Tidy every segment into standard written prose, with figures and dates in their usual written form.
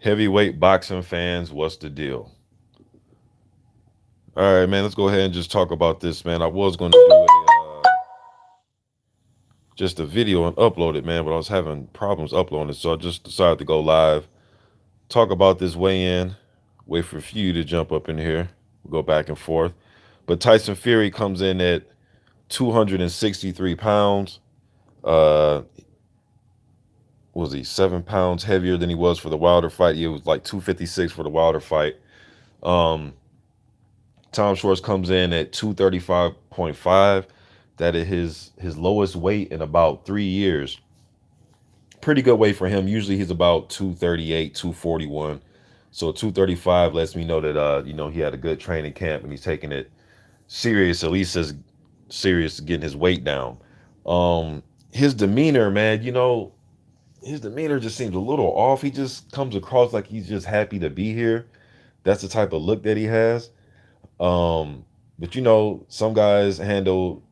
Heavyweight boxing fans, what's the deal? All right, man, let's go ahead and just talk about this, man. I was going to do just a video and upload it, man, but I was having problems uploading it, so I just decided to go live, talk about this weigh-in, wait for a few to jump up in here. We'll go back and forth. But Tyson Fury comes in at 263 pounds. Uh, was he 7 pounds heavier than he was for the Wilder fight? He was like 256 for the Wilder fight. Um, Tom Schwarz comes in at 235.5. That is his lowest weight in about 3 years. Pretty good weight for him. Usually he's about 238, 241. So 235 lets me know that he had a good training camp and he's taking it serious, at least as serious getting his weight down. His demeanor, man, his demeanor just seems a little off. He just comes across like he's just happy to be here. That's the type of look that he has. But some guys handle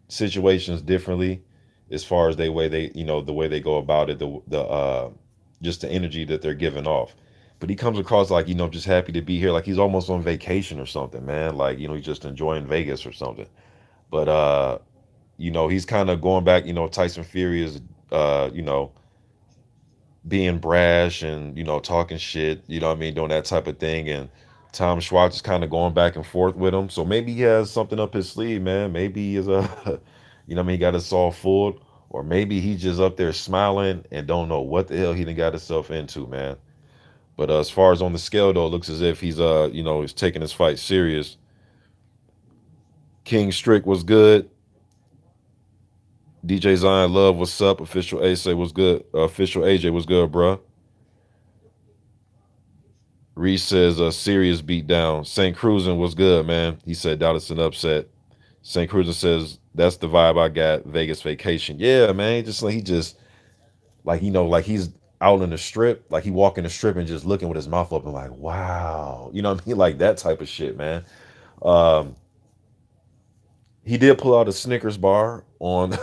situations differently as far as the way they go about it, the just the energy that they're giving off. But he comes across like, just happy to be here, like he's almost on vacation or something, man. Like, he's just enjoying Vegas or something. But he's kind of going back, Tyson Fury is being brash and talking shit, what I mean, doing that type of thing. And Tom Schwartz is kind of going back and forth with him. So maybe he has something up his sleeve, man. Maybe he is a he got us all fooled, or maybe he's just up there smiling and don't know what the hell he done got himself into, man. But as far as on the scale though, it looks as if he's taking his fight serious. King Strick was good. DJ Zion Love, what's up? Official AJ was good. Official AJ was good, bruh. Reese says a serious beatdown. St. Cruisin was good, man. He said doubt an upset. St. Cruisin says that's the vibe I got. Vegas vacation. Yeah, man. He just like like he's out in the strip, like he walking the strip and just looking with his mouth open, like wow. You know what I mean? Like that type of shit, man. Um, he did pull out a Snickers bar on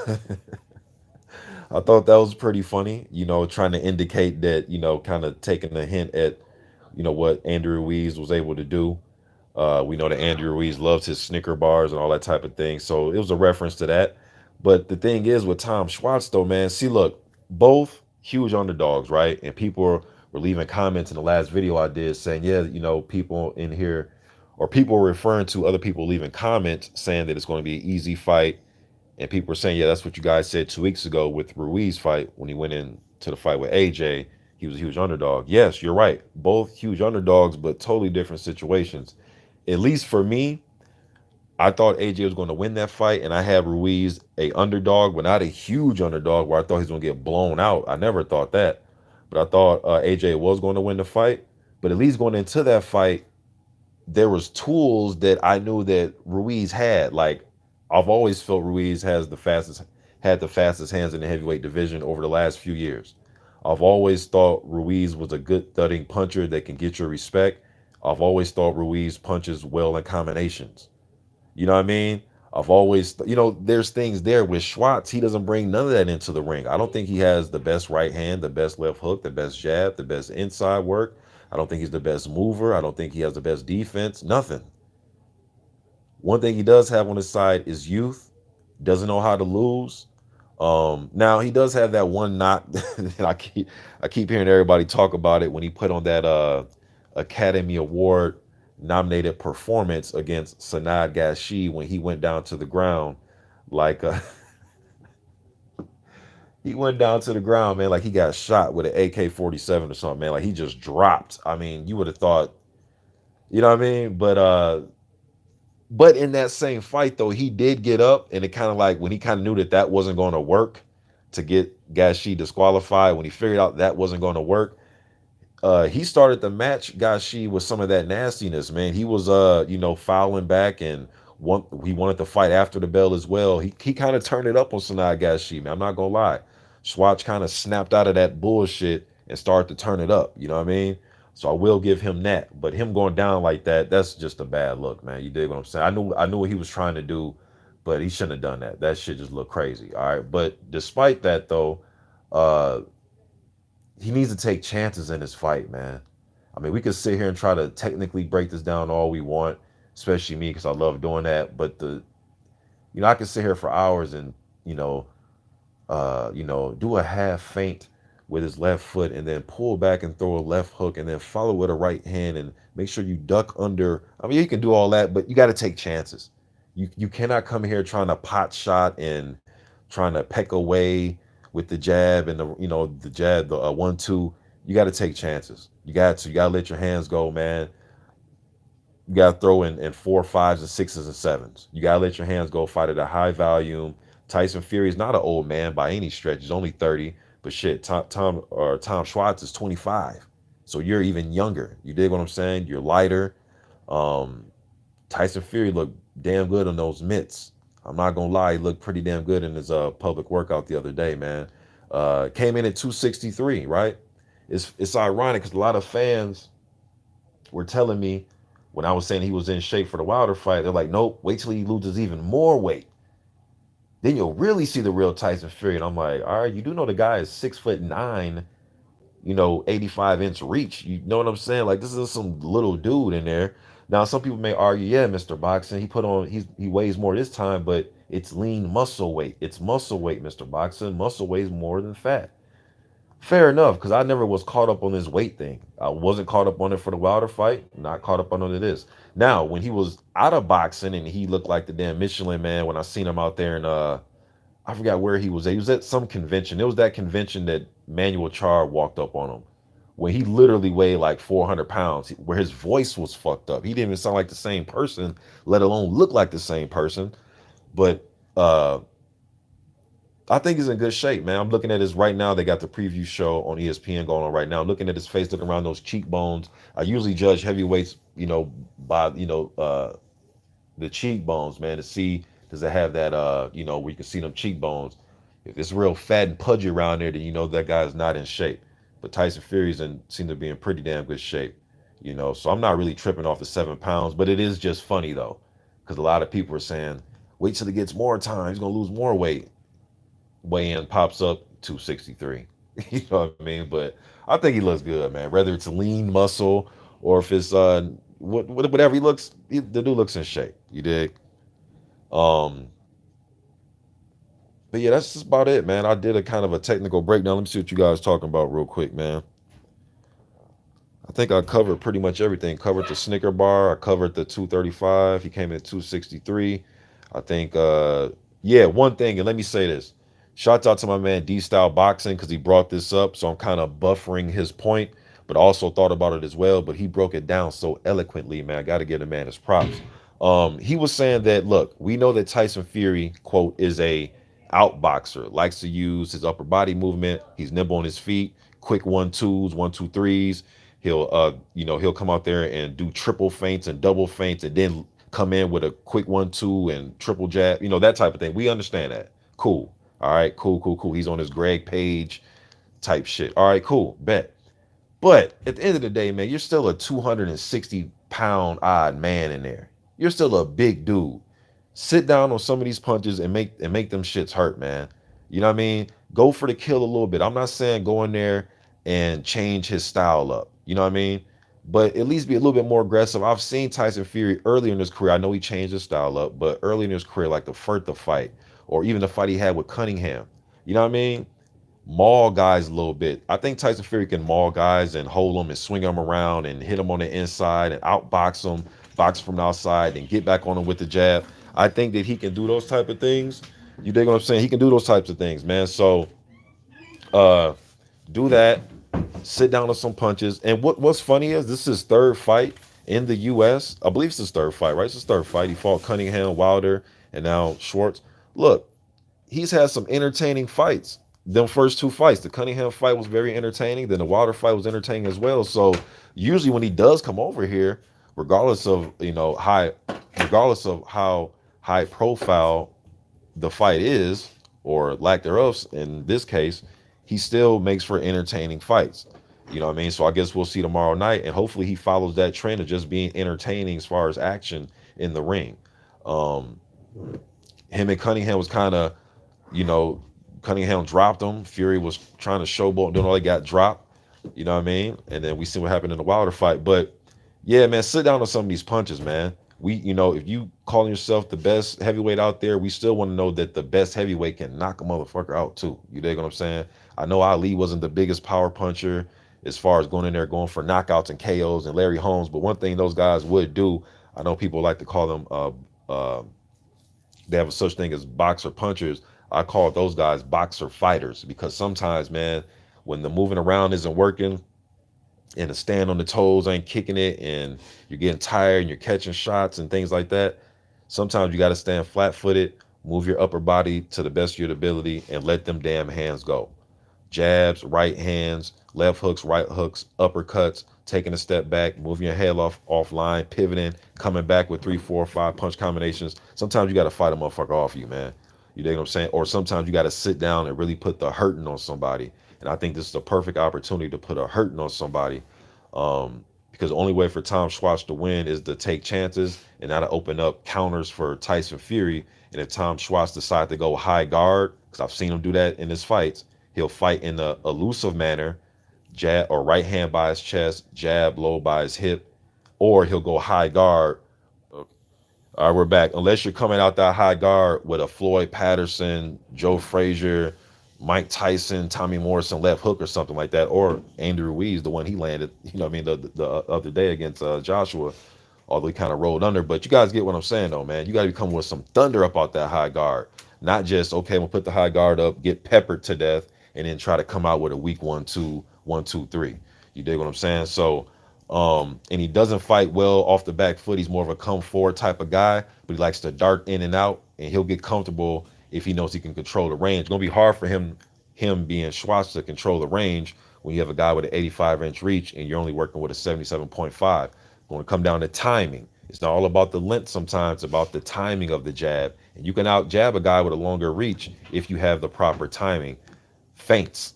I thought that was pretty funny, trying to indicate that, kind of taking a hint at, what Andrew Ruiz was able to do. We know that Andrew Ruiz loves his Snicker bars and all that type of thing. So it was a reference to that. But the thing is with Tom Schwartz, though, man, see, look, both huge underdogs, right? And people were leaving comments in the last video I did saying, yeah, people in here, or people were referring to other people leaving comments saying that it's going to be an easy fight. And people were saying, yeah, that's what you guys said 2 weeks ago with Ruiz fight when he went into the fight with AJ. He was a huge underdog. Yes, you're right. Both huge underdogs, but totally different situations. At least for me, I thought AJ was going to win that fight, and I had Ruiz a underdog, but not a huge underdog where I thought he was going to get blown out. I never thought that. But I thought AJ was going to win the fight. But at least going into that fight, there was tools that I knew that Ruiz had. Like I've always felt Ruiz had the fastest hands in the heavyweight division over the last few years. I've always thought Ruiz was a good thudding puncher that can get your respect. I've always thought Ruiz punches well in combinations. You know what I mean? I've always, there's things there with Schwartz. He doesn't bring none of that into the ring. I don't think he has the best right hand, the best left hook, the best jab, the best inside work. I don't think he's the best mover. I don't think he has the best defense. Nothing. One thing he does have on his side is youth. Doesn't know how to lose. Now he does have that one knock that I keep hearing everybody talk about it when he put on that Academy Award nominated performance against Sanad Gashi when he went down to the ground like he went down to the ground, man, like he got shot with an AK-47 or something, man. Like he just dropped. I mean, you would have thought, you know what I mean? But in that same fight, though, he did get up, and it kind of like when he kind of knew that that wasn't going to work to get Gashi disqualified, when he figured out that wasn't going to work, he started the match, Gashi, with some of that nastiness, man. He was, fouling back and he wanted to fight after the bell as well. He kind of turned it up on Sanaa Gashi, man. I'm not gonna lie. Swatch kind of snapped out of that bullshit and started to turn it up. You know what I mean? So I will give him that. But him going down like that, that's just a bad look, man. You dig what I'm saying? I knew what he was trying to do, but he shouldn't have done that. That shit just looked crazy. All right. But despite that though, uh, he needs to take chances in his fight, man. I mean, we could sit here and try to technically break this down all we want, especially me because I love doing that. But I can sit here for hours and you know, do a half feint with his left foot and then pull back and throw a left hook and then follow with a right hand and make sure you duck under. I mean, you can do all that, but you got to take chances. You cannot come here trying to pot shot and trying to peck away with the jab and the jab, the 1-2. You got to take chances. You got to let your hands go, man. You got to throw in four, fives, and sixes and sevens. You got to let your hands go, fight at a high volume. Tyson Fury is not an old man by any stretch. He's only 30, but shit, Tom Schwarz is 25. So you're even younger. You dig what I'm saying? You're lighter. Um, Tyson Fury looked damn good on those mitts. I'm not gonna lie, he looked pretty damn good in his public workout the other day, man. Came in at 263, right? It's ironic because a lot of fans were telling me when I was saying he was in shape for the Wilder fight, they're like, nope, wait till he loses even more weight. Then you'll really see the real Tyson Fury. And I'm like, all right, you do know the guy is 6'9", 85-inch reach. You know what I'm saying? Like this is some little dude in there. Now some people may argue, yeah, Mr. Boxing, he weighs more this time, but it's lean muscle weight. It's muscle weight, Mr. Boxing. Muscle weighs more than fat. Fair enough, because I never was caught up on this weight thing. I wasn't caught up on it for the Wilder fight, not caught up on it this. Now, when he was out of boxing and he looked like the damn Michelin man when I seen him out there in I forgot where he was at. He was at some convention. It was that convention that Manuel Char walked up on him. When he literally weighed like 400 pounds, where his voice was fucked up. He didn't even sound like the same person, let alone look like the same person. But I think he's in good shape, man. I'm looking at his right now. They got the preview show on ESPN going on right now. Looking at his face, looking around those cheekbones. I usually judge heavyweights, by the cheekbones, man, to see does it have that where you can see them cheekbones. If it's real fat and pudgy around there, then you know that guy is not in shape. But Tyson Fury's seem to be in pretty damn good shape, So I'm not really tripping off the 7 pounds, but it is just funny though, because a lot of people are saying, wait till he gets more time, he's gonna lose more weight. Weigh-in pops up 263. You know what I mean? But I think he looks good, man. Whether it's lean muscle or if it's whatever he looks, the dude looks in shape. You dig? Um, but yeah, that's just about it, man. I did a kind of a technical breakdown. Let me see what you guys talking about real quick, man. I think I covered pretty much everything. Covered the Snicker bar. I covered the 235. He came in at 263. I think yeah, one thing, and let me say this. Shouts out to my man D Style Boxing because he brought this up. So I'm kind of buffering his point, but also thought about it as well. But he broke it down so eloquently, man. I gotta give the man his props. He was saying that look, we know that Tyson Fury, quote, is a outboxer, likes to use his upper body movement. He's nimble on his feet, quick 1-2s, 1-2-3s. He'll come out there and do triple feints and double feints and then come in with a quick 1-2 and triple jab, that type of thing. We understand that. Cool. All right, cool, cool, cool. He's on his Greg Page type shit. All right, cool, bet. But at the end of the day, man, you're still a 260-pound odd man in there. You're still a big dude. Sit down on some of these punches and make them shits hurt, man. You know what I mean? Go for the kill a little bit. I'm not saying go in there and change his style up. You know what I mean? But at least be a little bit more aggressive. I've seen Tyson Fury earlier in his career. I know he changed his style up, but early in his career, like the Further fight, or even the fight he had with Cunningham. You know what I mean? Maul guys a little bit. I think Tyson Fury can maul guys and hold them and swing them around and hit them on the inside and outbox them, box from the outside and get back on them with the jab. I think that he can do those type of things. You dig what I'm saying? He can do those types of things, man. So do that. Sit down with some punches. And what's funny is this is his third fight in the US. I believe it's his third fight, right? It's his third fight. He fought Cunningham, Wilder, and now Schwarz. Look, he's had some entertaining fights. Them first two fights, the Cunningham fight was very entertaining. Then the Wilder fight was entertaining as well. So usually when he does come over here, regardless of regardless of how high profile the fight is or lack thereof, in this case, he still makes for entertaining fights. You know what I mean? So I guess we'll see tomorrow night, and hopefully he follows that trend of just being entertaining as far as action in the ring. Um, Him and Cunningham was kind of, Cunningham dropped him. Fury was trying to showboat, doing all he got dropped. You know what I mean? And then we see what happened in the Wilder fight. But yeah, man, sit down on some of these punches, man. If you calling yourself the best heavyweight out there, we still want to know that the best heavyweight can knock a motherfucker out too. You dig what I'm saying? I know Ali wasn't the biggest power puncher as far as going in there going for knockouts and KOs and Larry Holmes, but one thing those guys would do, I know people like to call them they have a such thing as boxer punchers. I call those guys boxer fighters because sometimes, man, when the moving around isn't working, and the stand on the toes ain't kicking it and you're getting tired and you're catching shots and things like that, sometimes you got to stand flat footed, move your upper body to the best of your ability, and let them damn hands go. Jabs, right hands, left hooks, right hooks, uppercuts, taking a step back, moving your head offline, pivoting, coming back with 3, 4, 5 punch combinations. Sometimes you got to fight a motherfucker off you, man. You dig what I'm saying? Or sometimes you got to sit down and really put the hurting on somebody. And I think this is the perfect opportunity to put a hurting on somebody. Because the only way for Tom Schwarz to win is to take chances and not to open up counters for Tyson Fury. And if Tom Schwarz decides to go high guard, because I've seen him do that in his fights, he'll fight in a elusive manner, jab or right hand by his chest, jab low by his hip, or he'll go high guard. Okay. All right, we're back. Unless you're coming out that high guard with a Floyd Patterson, Joe Frazier, Mike Tyson, Tommy Morrison left hook or something like that, or Andy Ruiz, the one he landed, the other day against Joshua, although he kind of rolled under. But you guys get what I'm saying, though, man. You got to come with some thunder up out that high guard, not just okay. We'll put the high guard up, get peppered to death, and then try to come out with a weak 1-2, 1-2-3. You dig what I'm saying? So, and he doesn't fight well off the back foot. He's more of a come forward type of guy, but he likes to dart in and out, and he'll get comfortable if he knows he can control the range. It's gonna be hard for him being Schwartz to control the range when you have a guy with an 85-inch reach and you're only working with a 77.5. It's going to come down to timing. It's not all about the length sometimes, it's about the timing of the jab. And you can out jab a guy with a longer reach if you have the proper timing. Feints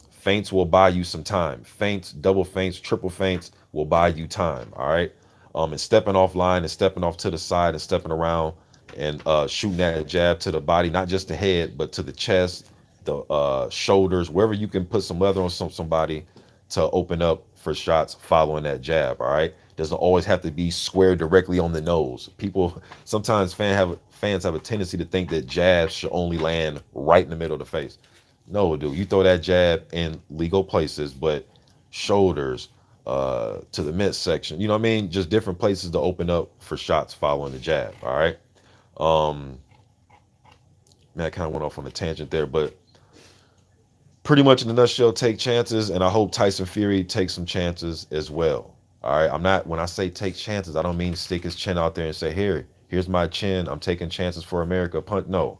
will buy you some time. Feints, double feints, triple feints will buy you time. All right. And stepping off line and stepping off to the side and stepping around and shooting that jab to the body, not just the head, but to the chest, the shoulders, wherever you can put some leather on somebody to open up for shots following that jab. All right. Doesn't always have to be square directly on the nose. People sometimes fans have a tendency to think that jabs should only land right in the middle of the face. No, dude, you throw that jab in legal places, but shoulders, to the midsection, you know what I mean? Just different places to open up for shots following the jab. All right. Um, Man, I kind of went off on a tangent there, but pretty much in a nutshell, take chances, and I hope Tyson Fury takes some chances as well. All right. I'm not When I say take chances, I don't mean stick his chin out there and say, here's my chin. I'm taking chances for America. Punch. No,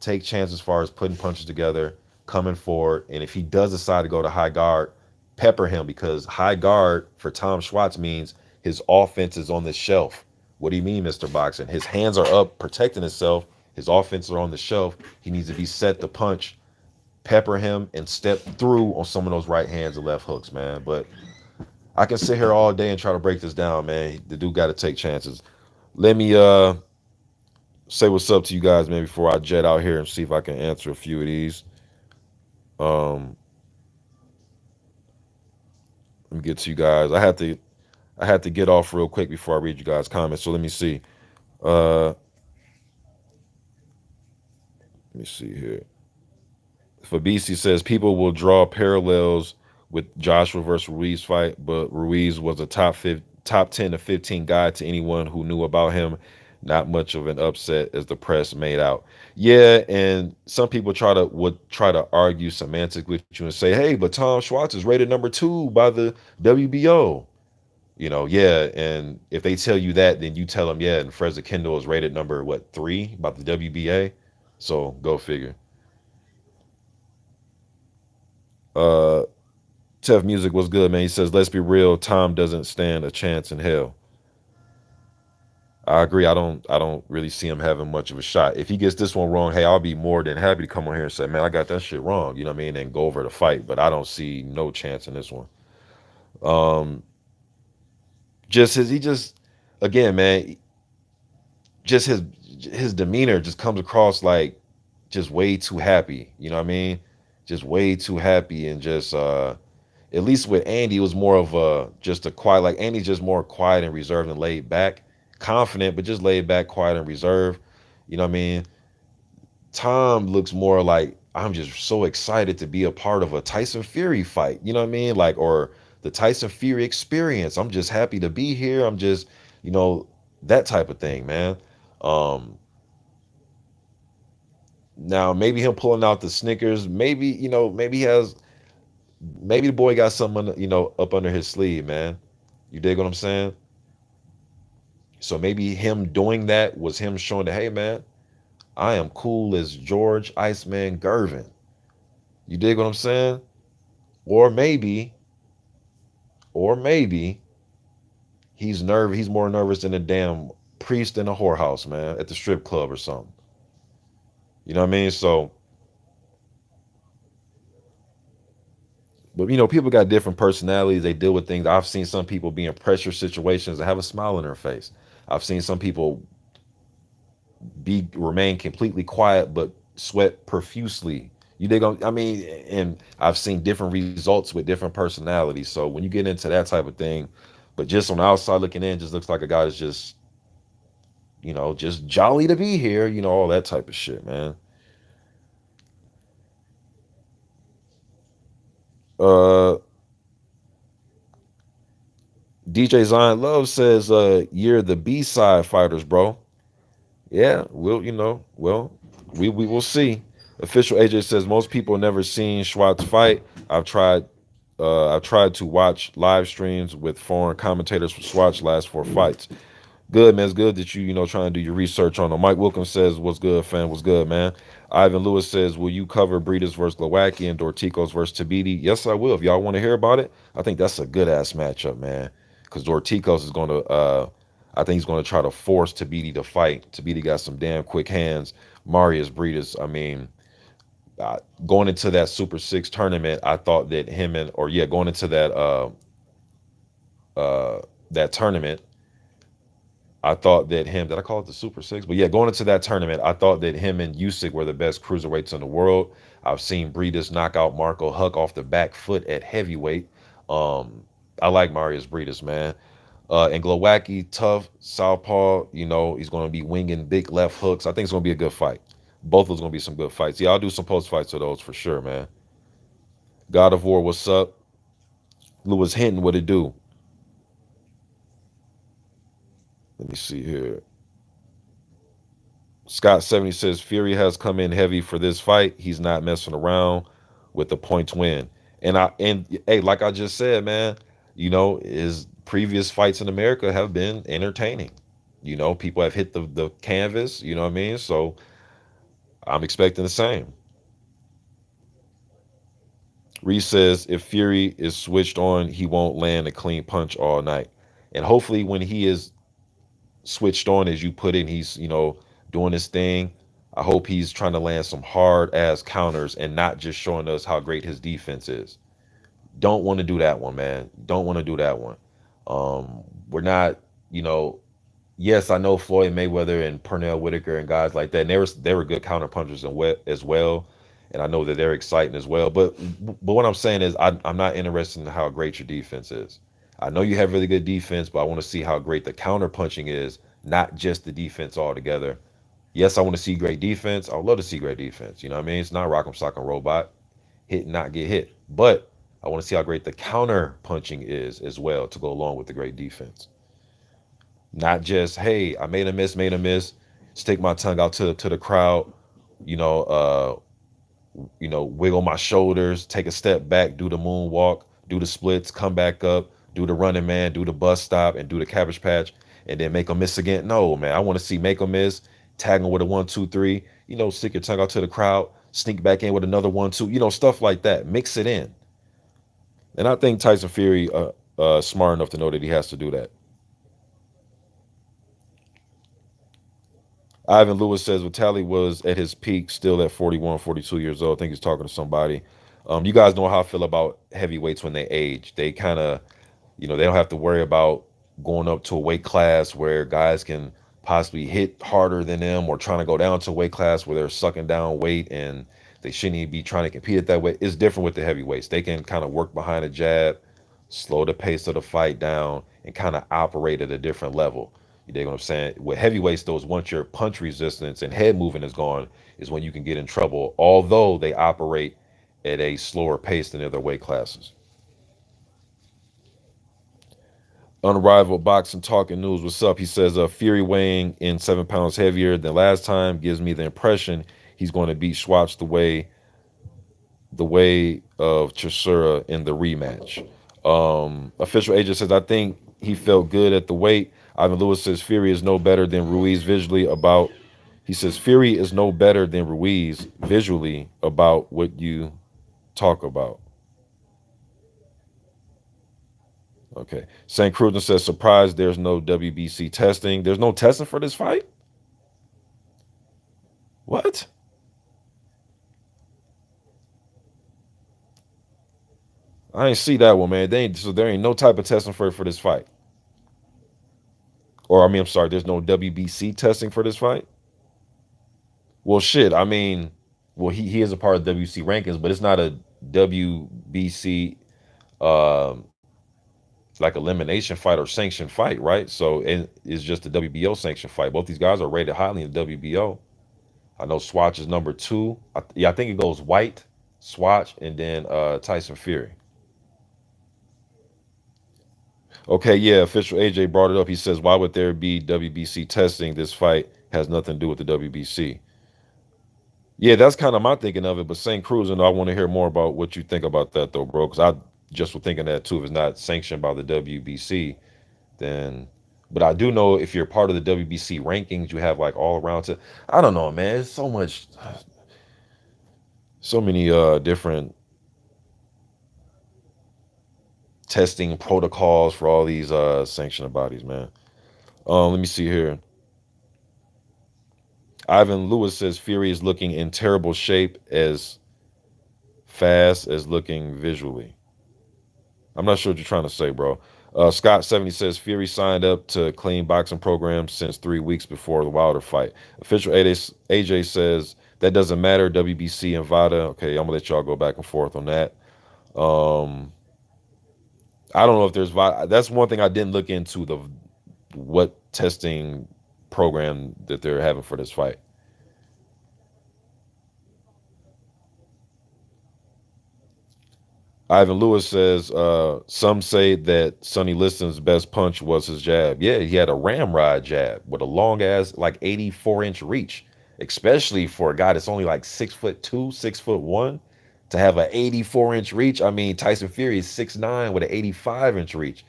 take chances as far as putting punches together, coming forward. And if he does decide to go to high guard, pepper him because high guard for Tom Schwartz means his offense is on the shelf. What do you mean, Mr. Boxing? His hands are up protecting himself. His offense are on the shelf. He needs to be set to punch, pepper him, and step through on some of those right hands and left hooks, man. But I can sit here all day and try to break this down, man. The dude got to take chances. Let me say what's up to you guys, man, before I jet out here and see if I can answer a few of these. Um, Let me get to you guys. I had to get off real quick before I read you guys' comments. So let me see. Let me see here. Fabisi says people will draw parallels with Joshua versus Ruiz fight, but Ruiz was a top 10 to 15 guy to anyone who knew about him. Not much of an upset as the press made out. Yeah, and some people would try to argue semantics with you and say, "Hey, but Tom Schwartz is rated number 2 by the WBO." Yeah, and if they tell you that, then you tell them, yeah, and Fraser Kendall is rated number what 3 by the WBA. So go figure. Uh, Tef Music was good, man. He says, "Let's be real. Tom doesn't stand a chance in hell." I agree. I don't really see him having much of a shot. If he gets this one wrong, hey, I'll be more than happy to come on here and say, "Man, I got that shit wrong." You know what I mean? And go over the fight. But I don't see no chance in this one. Um, just his he just again, man, just his demeanor just comes across like just way too happy. You know what I mean? Just way too happy and just At least with Andy, it was more of a just a quiet. Like Andy's just more quiet and reserved and laid back, confident, but just laid back, quiet and reserved. You know what I mean? Tom looks more like I'm just so excited to be a part of a Tyson Fury fight. You know what I mean? Like, or the Tyson Fury experience. I'm just happy to be here. I'm just, you know, that type of thing, man. Um, Now maybe him pulling out the Snickers, maybe, maybe he has, maybe the boy got something, up under his sleeve, man. You dig what I'm saying? So maybe him doing that was him showing that, hey, man, I am cool as George Iceman Gervin. You dig what I'm saying? Or maybe, or maybe he's more nervous than a damn priest in a whorehouse, man, at the strip club or something. You know what I mean? So, but people got different personalities. They deal with things. I've seen some people be in pressure situations and have a smile on their face. I've seen some people be remain completely quiet but sweat profusely. You dig? I mean, and I've seen different results with different personalities. So when you get into that type of thing, but just on the outside looking in, just looks like a guy that's just just jolly to be here. All that type of shit, man. Uh, DJ Zion Love says, "You're the B side fighters, bro." Yeah, we will see. Official AJ says most people never seen Schwarz fight. I've tried to watch live streams with foreign commentators for Schwarz last four fights. Good, man. It's good that trying to do your research on them. Mike Wilkins says, "What's good, fam? What's good, man?" Ivan Lewis says, "Will you cover Breeders versus Glowacki and Dorticos versus Tabiti?" Yes, I will. If y'all want to hear about it, I think that's a good ass matchup, man. Because Dorticos is going to, I think he's going to try to force Tabiti to fight. Tabiti got some damn quick hands. Marius Breeders, I mean, going into that Super Six tournament, I thought that him and, or yeah, going into uh, that tournament. I thought that him, did I call it the Super Six? But yeah, going into that tournament, I thought that him and Usyk were the best cruiserweights in the world. I've seen Breeders knock out Marco Huck off the back foot at heavyweight. Um, I like Marius Breeders, man. And Glowacki, tough, southpaw, he's going to be winging big left hooks. I think it's going to be a good fight. Both of those going to be some good fights. Yeah, I'll do some post fights of those for sure, man. God of War, what's up? Lewis Hinton, what it do? Let me see here. Scott 70 says Fury has come in heavy for this fight. He's not messing around with the points win. And hey, like I just said, man, his previous fights in America have been entertaining. People have hit the canvas, you know what I mean? So I'm expecting the same. Reese says if Fury is switched on, he won't land a clean punch all night. And hopefully when he is switched on, as you put in, he's doing his thing. I hope he's trying to land some hard ass counters and not just showing us how great his defense is. Don't want to do that one, man. Don't want to do that one. We're not, you know. Yes, I know Floyd Mayweather and Pernell Whitaker and guys like that. And they were good counter punchers and as well. And I know that they're exciting as well. But what I'm saying is I'm not interested in how great your defense is. I know you have really good defense, but I want to see how great the counter punching is, not just the defense altogether. Yes, I want to see great defense. I would love to see great defense. You know what I mean? It's not rock'em sock'em robot. Hit and not get hit. But I want to see how great the counter punching is as well to go along with the great defense. Not just, hey, I made a miss, stick my tongue out to the crowd, you know, wiggle my shoulders, take a step back, do the moonwalk, do the splits, come back up, do the running man, do the bus stop, and do the cabbage patch, and then make them miss again. No, man, I want to see make them miss, tag them with a 1, 2, 3, stick your tongue out to the crowd, sneak back in with another 1, 2, stuff like that. Mix it in. And I think Tyson Fury smart enough to know that he has to do that. Ivan Lewis says Vitali was at his peak, still at 41, 42 years old. I think he's talking to somebody. You guys know how I feel about heavyweights when they age. They kind of, they don't have to worry about going up to a weight class where guys can possibly hit harder than them, or trying to go down to a weight class where they're sucking down weight and They shouldn't even be trying to compete at that way. It's different with the heavyweights. They can kind of work behind a jab, slow the pace of the fight down, and kind of operate at a different level. You dig what I'm saying? With heavyweights, those once your punch resistance and head movement is gone, is when you can get in trouble. Although they operate at a slower pace than other weight classes. Unrivaled boxing talking news. What's up? He says, Fury weighing in 7 pounds heavier than last time gives me the impression he's going to beat Schwarz the way of Chisora in the rematch. Official agent says, I think he felt good at the weight. Ivan Lewis says Fury is no better than Ruiz visually about. He says Fury is no better than Ruiz visually about what you talk about. Okay. St. Cruden says, surprised there's no WBC testing. There's no testing for this fight? What? I ain't see that one, man. So there ain't no type of testing for this fight. Or I mean, I'm sorry, there's no WBC testing for this fight. Well, shit. I mean, well, he is a part of WC rankings, but it's not a WBC um like elimination fight or sanctioned fight, right? So it's just a WBO sanctioned fight. Both these guys are rated highly in WBO. I know Swatch is number two. Yeah, I think it goes White, Swatch, and then Tyson Fury. Okay, yeah, official AJ brought it up. He says, why would there be WBC testing? This fight has nothing to do with the WBC. Yeah, that's kind of my thinking of it. But St. Cruz, and I want to hear more about what you think about that, though, bro. Because I just was thinking that too. If it's not sanctioned by the WBC, then. But I do know if you're part of the WBC rankings, you have like all around to. I don't know, man. It's so much, so many different testing protocols for all these sanctioned bodies, man. Let me see here. Ivan Lewis says Fury is looking in terrible shape as fast as looking visually. I'm not sure what you're trying to say, bro. Scott 70 says Fury signed up to clean boxing program since 3 weeks before the Wilder fight. Official AJ says that doesn't matter. WBC and VADA. Okay, I'm gonna let y'all go back and forth on that. Um, I don't know if there's VADA. That's one thing I didn't look into the what testing program that they're having for this fight. Ivan Lewis says some say that Sonny Liston's best punch was his jab. Yeah, he had a ramrod jab with a long ass like 84-inch reach, especially for a guy that's only like 6'2", 6'1", to have an 84-inch reach. I mean, Tyson Fury is 6'9" with an 85-inch reach,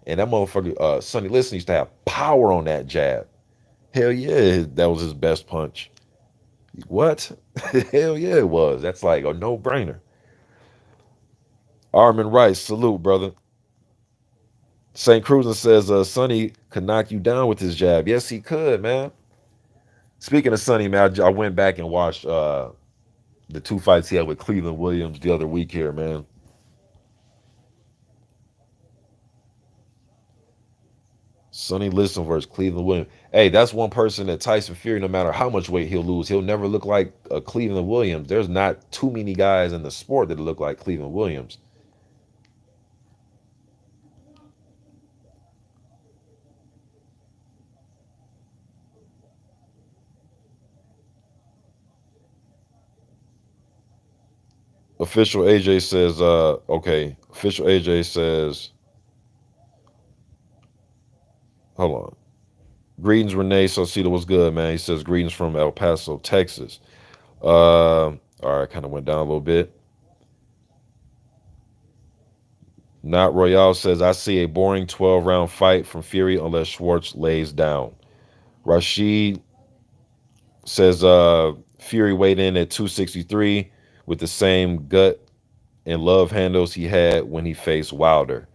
and that motherfucker Sonny Liston used to have power on that jab. Hell yeah, that was his best punch. What? Hell yeah, it was. That's like a no-brainer. Armin Rice, salute, brother. St. Cruz says Sonny could knock you down with his jab. Yes, he could, man. Speaking of Sonny, man, I went back and watched the two fights he had with Cleveland Williams the other week here, man. Sonny Liston versus Cleveland Williams. Hey, that's one person that Tyson Fury, no matter how much weight he'll lose, he'll never look like a Cleveland Williams. There's not too many guys in the sport that look like Cleveland Williams. Official AJ says, okay. Official AJ says, hold on. Greetings, Renee Saucedo was good, man. He says, greetings from El Paso, Texas. All right, kind of went down a little bit. Not Royale says, I see a boring 12-round fight from Fury unless Schwartz lays down. Rashid says, Fury weighed in at 263 with the same gut and love handles he had when he faced Wilder.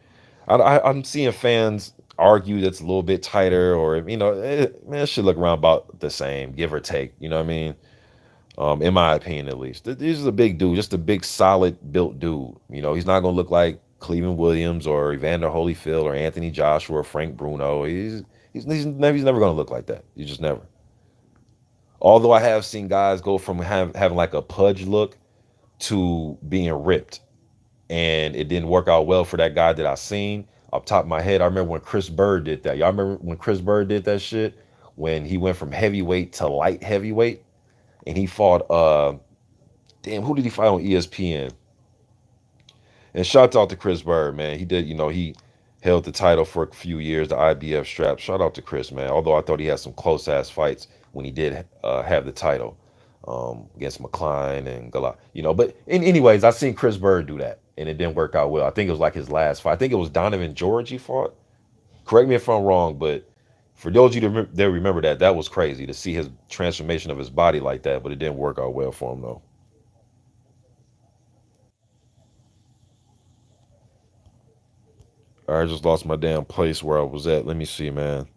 I'm seeing fans argue that's a little bit tighter, or man, it should look around about the same, give or take. You know what I mean? In my opinion, at least. This is a big dude, just a big, solid built dude. He's not gonna look like Cleveland Williams or Evander Holyfield or Anthony Joshua or Frank Bruno. He's never gonna look like that. He's just never. Although I have seen guys go from having like a pudge look to being ripped, and it didn't work out well for that guy that I seen. Off top of my head, I remember when Chris Bird did that. Y'all remember when Chris Bird did that shit? When he went from heavyweight to light heavyweight, and he fought damn, who did he fight on ESPN? And shout out to Chris Bird, man. He did, he held the title for a few years, the IBF strap. Shout out to Chris, man. Although I thought he had some close ass fights when he did have the title against McCline and Gala, But anyways, I seen Chris Bird do that, and it didn't work out well. I think it was like his last fight. I think it was Donovan George he fought. Correct me if I'm wrong, but for those of you that remember that, that was crazy to see his transformation of his body like that, but it didn't work out well for him though. I just lost my damn place where I was at. Let me see, man.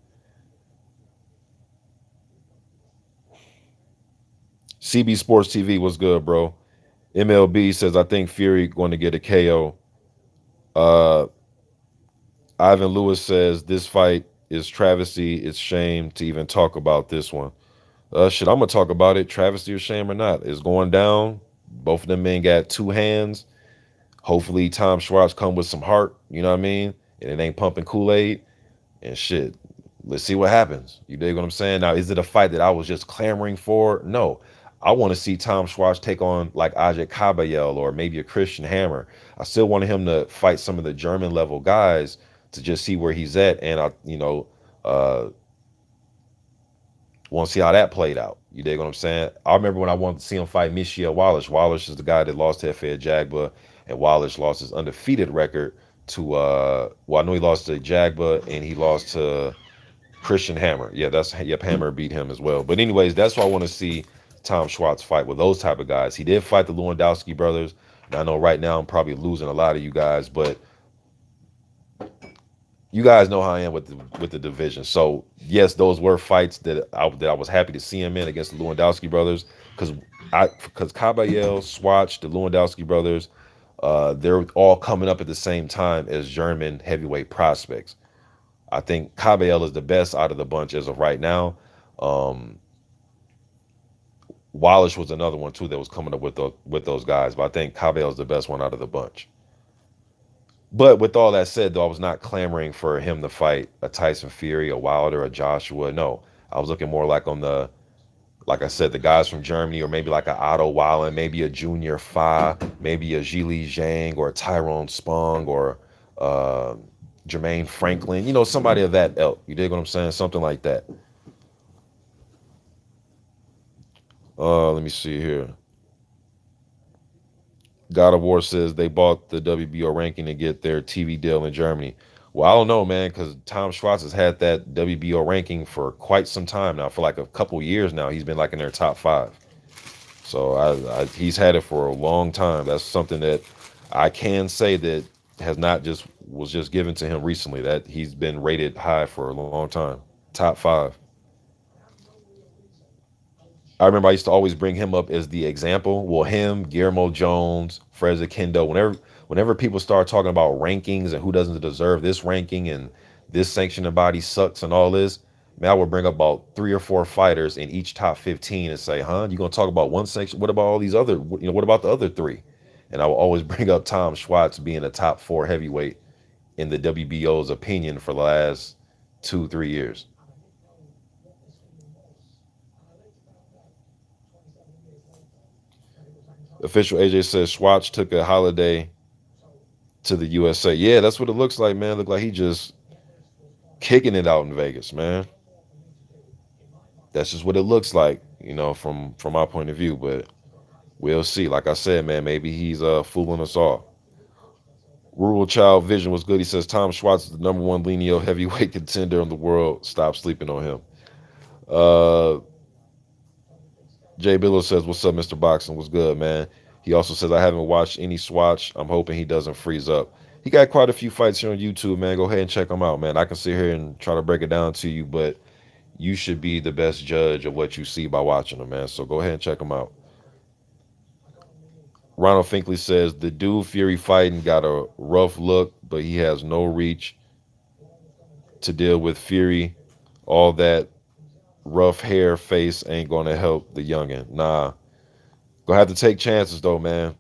CB Sports TV was good, bro. MLB says I think Fury going to get a KO. Uh, Ivan Lewis says this fight is travesty. It's shame to even talk about this one. Shit, I'm gonna talk about it. Travesty or shame or not, it's going down. Both of them men got two hands. Hopefully, Tom Schwarz come with some heart. You know what I mean? And it ain't pumping Kool Aid and shit. Let's see what happens. You dig what I'm saying? Now, is it a fight that I was just clamoring for? No. I want to see Tom Schwarz take on like Ajay Kabayel or maybe a Christian Hammer. I still wanted him to fight some of the German level guys to just see where he's at. And uh, want to see how that played out. You dig what I'm saying? I remember when I wanted to see him fight Michelle Wallace. Wallace is the guy that lost to Fed Jagba, and Wallace lost his undefeated record to I know he lost to Jagba and he lost to Christian Hammer. Yeah, Hammer beat him as well. But anyways, that's why I want to see Tom Schwartz fight with those type of guys. He did fight the Lewandowski brothers. And I know right now I'm probably losing a lot of you guys, but you guys know how I am with the division. So yes, those were fights that I was happy to see him in against the Lewandowski brothers because Kabayel, Swatch, the Lewandowski brothers, they're all coming up at the same time as German heavyweight prospects. I think Kabayel is the best out of the bunch as of right now. Um, Wallace was another one too that was coming up with those guys, but I think Kabayel is the best one out of the bunch. But with all that said, though, I was not clamoring for him to fight a Tyson Fury, a Wilder, a Joshua. No, I was looking more like on the, like I said, the guys from Germany, or maybe like a Otto Wallen, maybe a Junior Fa, maybe a Zhili Zhang, or a Tyrone Spong, or uh, Jermaine Franklin. Somebody of that ilk. You dig what I'm saying? Something like that. Let me see here. God of War says they bought the WBO ranking to get their TV deal in Germany. Well, I don't know, man, because Tom Schwartz has had that WBO ranking for quite some time now. For like a couple years now, he's been like in their top five. So he's had it for a long time. That's something that I can say that has not just was just given to him recently. That he's been rated high for a long time. Top five. I remember I used to always bring him up as the example. Well, him, Guillermo Jones, Freza Kendo. Whenever people start talking about rankings and who doesn't deserve this ranking and this sanctioning body sucks and all this, man, I would bring up about 3 or 4 fighters in each top 15 and say, "Huh, you gonna talk about one section? What about all these other? What about the other three?" And I will always bring up Tom Schwartz being a top 4 heavyweight in the WBO's opinion for the last 2, 3 years. Official AJ says Schwartz took a holiday to the USA. Yeah, that's what it looks like, man. Look like he just kicking it out in Vegas, man. That's just what it looks like, from my point of view. But we'll see. Like I said, man, maybe he's fooling us all. Rural Child Vision was good. He says Tom Schwartz is the number one lineal heavyweight contender in the world. Stop sleeping on him. Uh, Jay Billow says, "What's up, Mr. Boxing? What's good, man?" He also says, "I haven't watched any Swatch. I'm hoping he doesn't freeze up." He got quite a few fights here on YouTube, man. Go ahead and check him out, man. I can sit here and try to break it down to you, but you should be the best judge of what you see by watching him, man. So go ahead and check him out. Ronald Finkley says, "The dude Fury fighting got a rough look, but he has no reach to deal with Fury. All that rough hair face ain't going to help the youngin'. Nah, gonna have to take chances, though, man.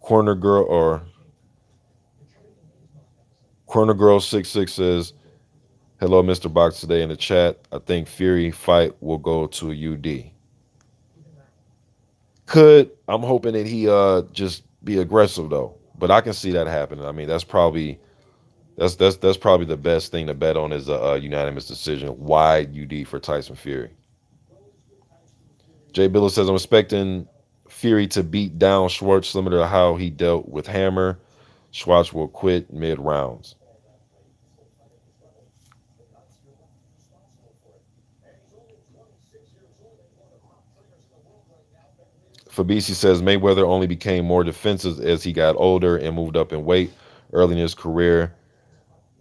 Corner Girl or Corner Girl 66 says, "Hello, Mr. Box today in the chat. I think Fury fight will go to UD. Could I'm hoping that he just be aggressive though, but I can see that happening. I mean, that's probably the best thing to bet on is a unanimous decision. Wide UD for Tyson Fury. Jay Billow says I'm expecting Fury to beat down Schwartz similar to how he dealt with Hammer. Schwartz will quit mid rounds. Fabisi says Mayweather only became more defensive as he got older and moved up in weight. Early in his career,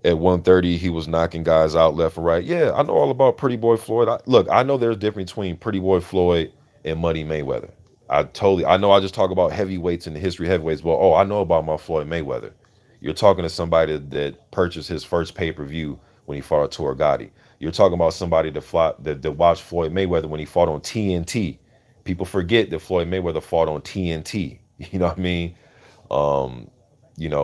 at 130, he was knocking guys out left and right. Yeah, I know all about Pretty Boy Floyd. Look, I know there's a difference between Pretty Boy Floyd and Money Mayweather. I know I just talk about heavyweights and the history of heavyweights, but I know about my Floyd Mayweather. You're talking to somebody that purchased his first pay-per-view when he fought Tor Gotti. You're talking about somebody that watched Floyd Mayweather when he fought on TNT. People forget that Floyd Mayweather fought on TNT. You know what I mean? Um,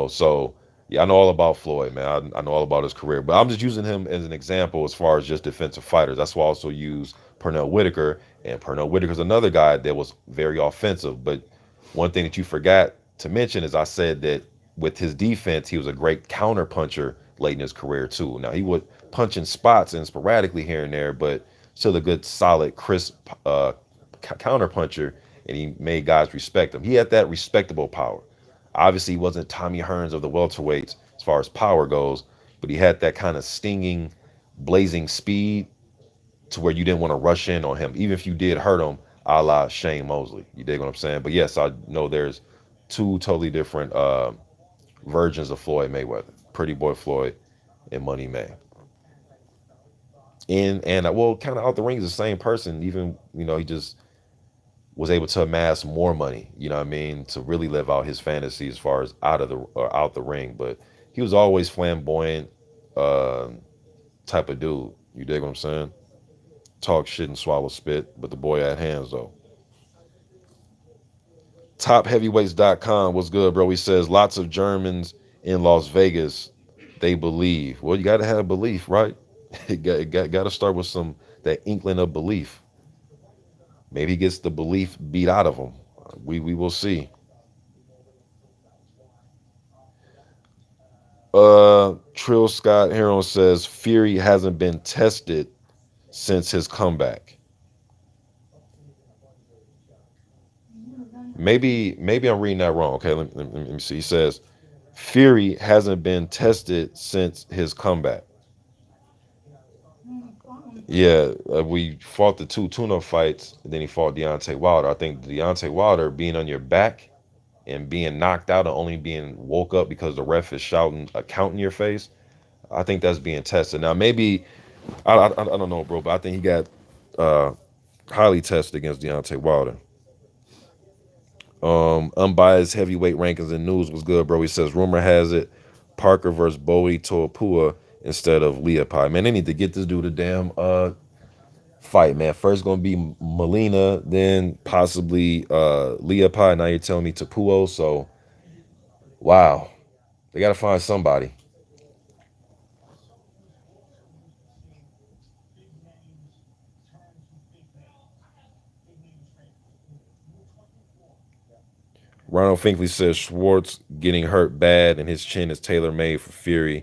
so yeah, I know all about Floyd, man. I know all about his career, but I'm just using him as an example as far as just defensive fighters. That's why I also use Pernell Whitaker, and Pernell Whitaker's another guy that was very offensive. But one thing that you forgot to mention is I said that with his defense, he was a great counter puncher late in his career too. Now he would punch in spots and sporadically here and there, but still a good, solid, crisp counter puncher, and he made guys respect him. He had that respectable power. Obviously, he wasn't Tommy Hearns of the welterweights as far as power goes, but he had that kind of stinging, blazing speed to where you didn't want to rush in on him, even if you did hurt him, a la Shane Mosley. You dig what I'm saying? But yes, I know there's two totally different versions of Floyd Mayweather: Pretty Boy Floyd and Money May. And well, kind of out the ring is the same person. Even he just was able to amass more money, you know what I mean, to really live out his fantasy as far as out the ring. But he was always flamboyant uh, type of dude. You dig what I'm saying? Talk shit and swallow spit, but the boy had hands though. TopHeavyweights.com. What's good, bro? He says lots of Germans in Las Vegas. They believe. Well, you got to have belief, right? Got to start with some that inkling of belief. Maybe he gets the belief beat out of him. We will see. Trill Scott Heron says Fury hasn't been tested since his comeback. Maybe I'm reading that wrong. Okay, let me see. He says Fury hasn't been tested since his comeback. Yeah, we fought the two tune-up fights, and then he fought Deontay Wilder. I think Deontay Wilder being on your back and being knocked out and only being woke up because the ref is shouting a count in your face. I think that's being tested. Now maybe I don't know, bro, but I think he got uh, highly tested against Deontay Wilder. Unbiased heavyweight rankings and news was good, bro. He says rumor has it Parker versus Bowie Toapua instead of Leopai. Man, they need to get this dude a damn fight, man. First gonna be Molina, then possibly Leopai. Now you're telling me Tapuo. So wow, they gotta find somebody. Ronald Finkley says Schwartz getting hurt bad and his chin is tailor made for Fury.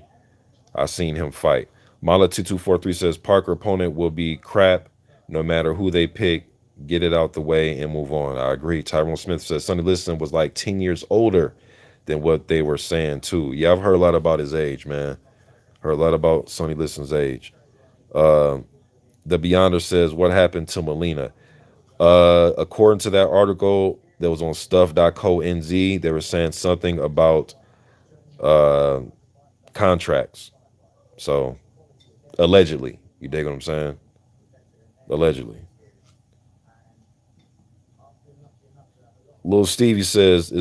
I seen him fight. Mala2243 says Parker opponent will be crap no matter who they pick. Get it out the way and move on. I agree. Tyrone Smith says Sonny Liston was like 10 years older than what they were saying too. Yeah, I've heard a lot about his age, man. Heard a lot about Sonny Liston's age. Uh, the Beyonder says what happened to Molina. According to that article that was on stuff.co.nz, they were saying something about uh, contracts. So allegedly, you dig what I'm saying? Allegedly. Little Stevie says,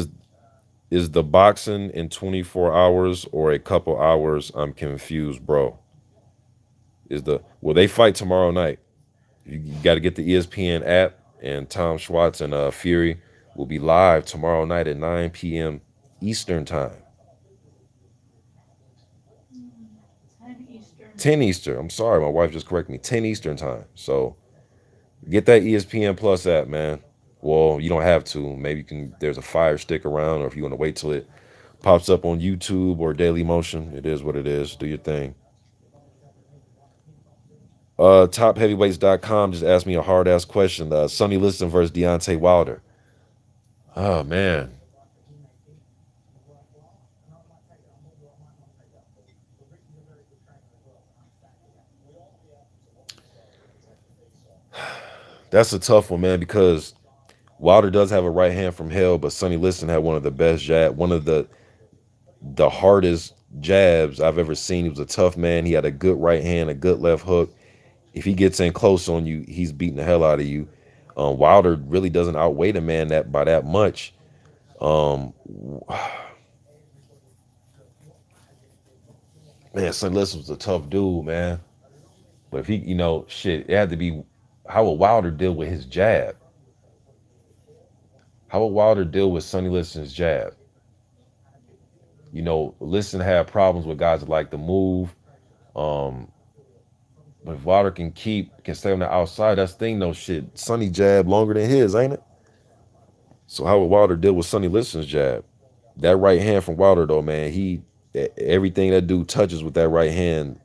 is the boxing in 24 hours or a couple hours? I'm confused, bro. They fight tomorrow night. You got to get the ESPN app, and Tom Schwartz and Fury will be live tomorrow night at 9 p.m. Eastern time. 10 Eastern. 10 Eastern. I'm sorry, my wife just corrected me. 10 Eastern time. So get that ESPN Plus app, man. Well, you don't have to. Maybe you can. There's a Fire Stick around, or if you want to wait till it pops up on YouTube or Daily Motion, it is what it is. Do your thing. TopHeavyweights.com just asked me a hard ass question. Sonny Liston versus Deontay Wilder. Oh man, that's a tough one, man, because Wilder does have a right hand from hell, but Sonny Liston had one of the best one of the hardest jabs I've ever seen. He was a tough man. He had a good right hand, a good left hook. If he gets in close on you, he's beating the hell out of you. Wilder really doesn't outweigh the man that by that much. Um, man, Sonny Liston was a tough dude, man. But if he, shit, it had to be how would Wilder deal with his jab? How would Wilder deal with Sonny Liston's jab? Liston had problems with guys that like to move. Um, but if Wilder can stay on the outside, that's the thing, no shit. Sonny jab longer than his, ain't it? So how would Wilder deal with Sonny Liston's jab? That right hand from Wilder, though, man, everything that dude touches with that right hand,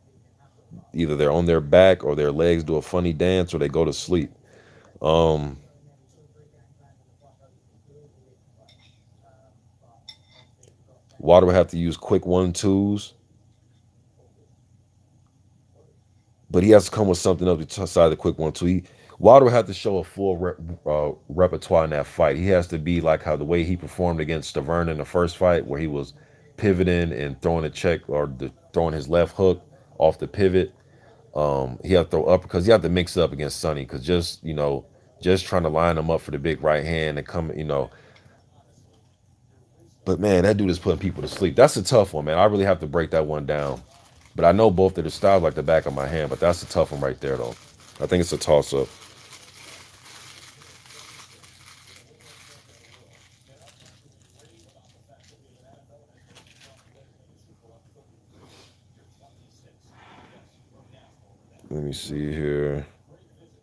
either they're on their back or their legs do a funny dance or they go to sleep. Um, Wilder would have to use quick 1-2s, but he has to come with something else besides the quick 1-2. Wilder would have to show a full repertoire in that fight. He has to be like how the way he performed against Stavern in the first fight, where he was pivoting and throwing a check or throwing his left hook off the pivot. He had to throw up because he had to mix it up against Sonny because just trying to line him up for the big right hand and come. But man, that dude is putting people to sleep. That's a tough one, man. I really have to break that one down. But I know both of the styles like the back of my hand. But that's a tough one right there, though. I think it's a toss up. Let me see here.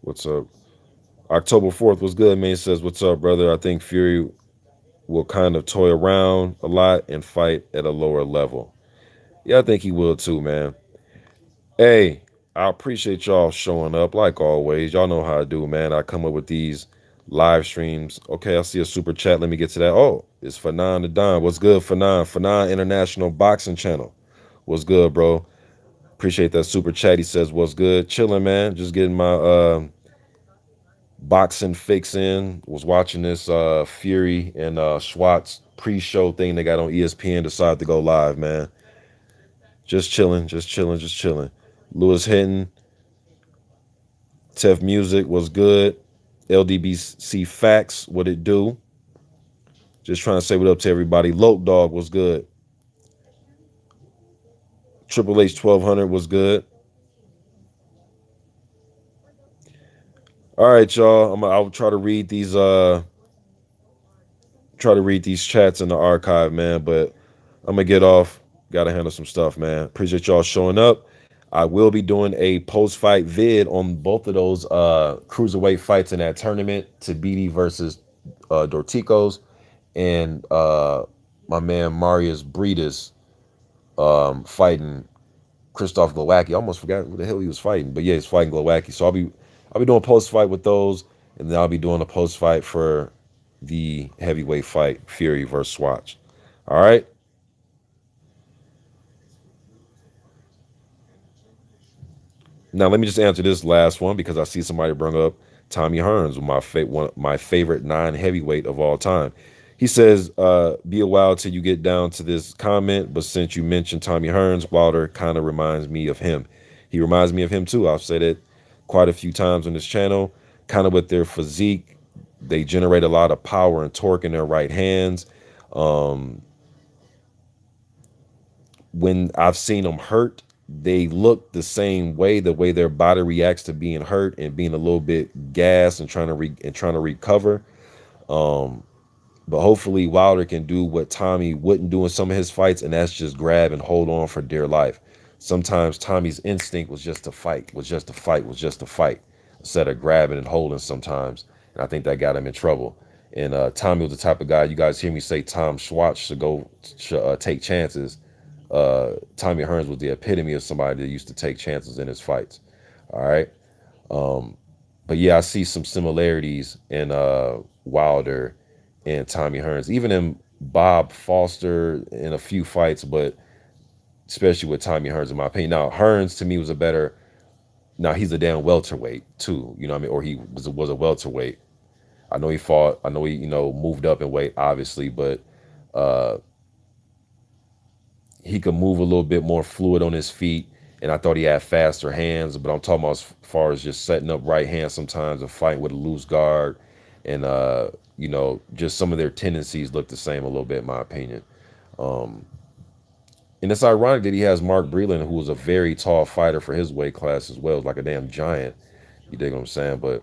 What's up? October 4th was good, man. Says, what's up, brother? I think Fury will kind of toy around a lot and fight at a lower level. Yeah, I think he will too, man. Hey, I appreciate y'all showing up like always. Y'all know how I do, man. I come up with these live streams. Okay, I see a super chat. Let me get to that. Oh, it's Fanon the Don. What's good, Fanon? Fanon International Boxing Channel. What's good, bro? Appreciate that super chat. He says, what's good? Chilling, man. Just getting my boxing fix in. Was watching this Fury and Schwarz pre-show thing they got on ESPN. Decided to go live, man. Just chilling, just chilling, just chilling. Lewis Hinton, Tef Music was good. LDBC Facts, what it do? Just trying to say what up to everybody. Loke Dog was good. Triple H 1200 was good. All right, y'all. I'll try to read these chats in the archive, man. But I'm gonna get off. Gotta handle some stuff, man. Appreciate y'all showing up. I will be doing a post-fight vid on both of those cruiserweight fights in that tournament, Tabiti versus Dorticos, and my man Marius Breedis fighting Christoph Glowacki. I almost forgot who the hell he was fighting, but yeah, he's fighting Glowacki. So I'll be doing post fight with those, and then I'll be doing a post fight for the heavyweight fight, Fury versus Swatch. All right. Now let me just answer this last one because I see somebody bring up Tommy Hearns, my favorite non-heavyweight of all time. He says, "Be a while till you get down to this comment, but since you mentioned Tommy Hearns, Wilder kind of reminds me of him. He reminds me of him too. I've said it quite a few times on this channel. Kind of with their physique, they generate a lot of power and torque in their right hands. Um, when I've seen them hurt, they look the same way, the way their body reacts to being hurt and being a little bit gassed and trying to recover. Um, But hopefully Wilder can do what Tommy wouldn't do in some of his fights, and that's just grab and hold on for dear life. Sometimes Tommy's instinct was just to fight, was just to fight, was just to fight, instead of grabbing and holding sometimes. And I think that got him in trouble. And Tommy was the type of guy, you guys hear me say Tom Schwarz should take chances. Tommy Hearns was the epitome of somebody that used to take chances in his fights. All right. Um, but yeah, I see some similarities in Wilder and Tommy Hearns, even in Bob Foster in a few fights, but especially with Tommy Hearns, in my opinion. Now, Hearns to me was a better. Now he's a damn welterweight too, you know what I mean, or he was a welterweight. I know he fought. I know he moved up in weight, obviously, but uh, he could move a little bit more fluid on his feet. And I thought he had faster hands, but I'm talking about as far as just setting up right hands sometimes and fighting with a loose guard. And, just some of their tendencies look the same a little bit, in my opinion. Um, and it's ironic that he has Mark Breland, who was a very tall fighter for his weight class as well, like a damn giant. You dig what I'm saying? But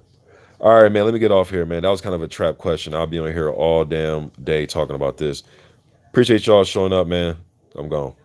all right, man, let me get off here, man. That was kind of a trap question. I'll be on here all damn day talking about this. Appreciate y'all showing up, man. I'm gone.